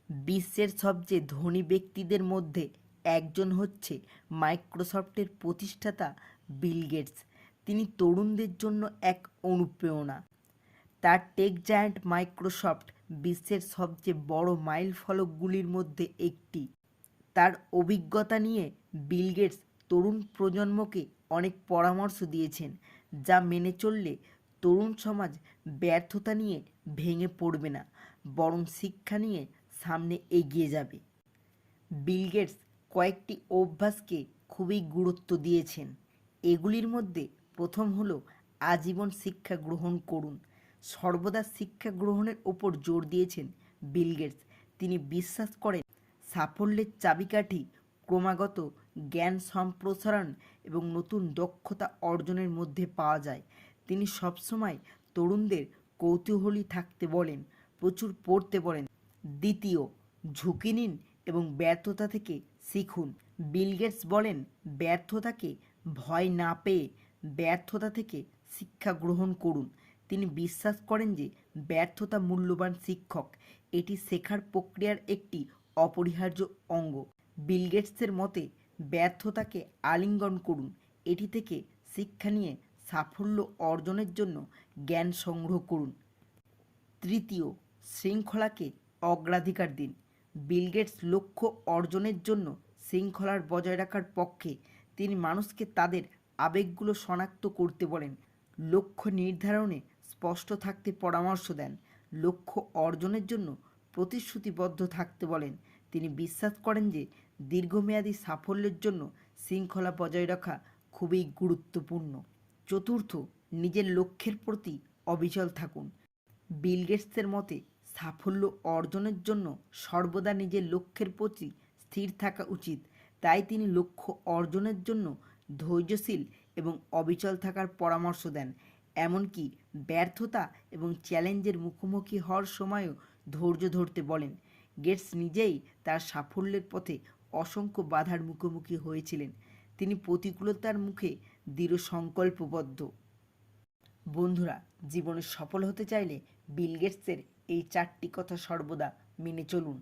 বিশ্বের সবচেয়ে ধনী ব্যক্তিদের মধ্যে একজন হচ্ছে মাইক্রোসফটের প্রতিষ্ঠাতা বিল গেটস। তিনি তরুণদের জন্য এক অনুপ্রেরণা। তার টেক জায়ান্ট মাইক্রোসফট বিশ্বের সবচেয়ে বড় মাইল ফলকগুলির মধ্যে একটি। তার অভিজ্ঞতা নিয়ে বিল গেটস তরুণ প্রজন্মকে অনেক পরামর্শ দিয়েছেন, যা মেনে চললে তরুণ সমাজ ব্যর্থতা নিয়ে ভেঙে পড়বে না, বরং শিক্ষা নিয়ে সামনে এগিয়ে যাবে। বিল গেটস কয়েকটি অভ্যাসকে খুবই গুরুত্ব দিয়েছেন। এগুলির মধ্যে প্রথম হলো আজীবন শিক্ষা গ্রহণ করুন। সর্বদা শিক্ষা গ্রহণের ওপর জোর দিয়েছেন বিল গেটস। তিনি বিশ্বাস করেন সাফল্যের চাবিকাঠি ক্রমাগত জ্ঞান সম্প্রসারণ এবং নতুন দক্ষতা অর্জনের মধ্যে পাওয়া যায়। তিনি সবসময় তরুণদের কৌতূহলী থাকতে বলেন, প্রচুর পড়তে বলেন। দ্বিতীয়, ঝুঁকি নিন এবং ব্যর্থতা থেকে শিখুন। বিল গেটস বলেন, ব্যর্থতাকে ভয় না পেয়ে ব্যর্থতা থেকে শিক্ষা গ্রহণ করুন। তিনি বিশ্বাস করেন যে ব্যর্থতা মূল্যবান শিক্ষক, এটি শেখার প্রক্রিয়ার একটি অপরিহার্য অঙ্গ। বিল গেটসের মতে ব্যর্থতাকে আলিঙ্গন করুন, এটি থেকে শিক্ষা নিয়ে সাফল্য অর্জনের জন্য জ্ঞান সংগ্রহ করুন। তৃতীয়, শৃঙ্খলাকে অগ্রাধিকার দিন। বিল গেটস লক্ষ্য অর্জনের জন্য শৃঙ্খলার বজায় রাখার পক্ষে। তিনি মানুষকে তাদের আবেগগুলো শনাক্ত করতে বলেন, লক্ষ্য নির্ধারণে স্পষ্ট থাকতে পরামর্শ দেন, লক্ষ্য অর্জনের জন্য প্রতিশ্রুতিবদ্ধ থাকতে বলেন। তিনি বিশ্বাস করেন যে দীর্ঘমেয়াদী সাফল্যের জন্য শৃঙ্খলা বজায় রাখা খুবই গুরুত্বপূর্ণ। চতুর্থ, নিজের লক্ষ্যের প্রতি অবিচল থাকুন। বিল গেটসের মতে সাফল্য অর্জনের জন্য সর্বদা নিজের লক্ষ্যের প্রতি স্থির থাকা উচিত। তাই তিনি লক্ষ্য অর্জনের জন্য ধৈর্যশীল এবং অবিচল থাকার পরামর্শ দেন। এমনকি ব্যর্থতা এবং চ্যালেঞ্জের মুখোমুখি হওয়ার সময়ও ধৈর্য ধরতে বলেন। গেটস নিজেই তার সাফল্যের পথে অসংখ্য বাধার মুখোমুখি হয়েছিলেন। তিনি প্রতিকূলতার মুখে দৃঢ় সংকল্পবদ্ধ। বন্ধুরা, জীবনে সফল হতে চাইলে বিল গেটসের এই 4টি কথা সর্বদা মেনে চলুন।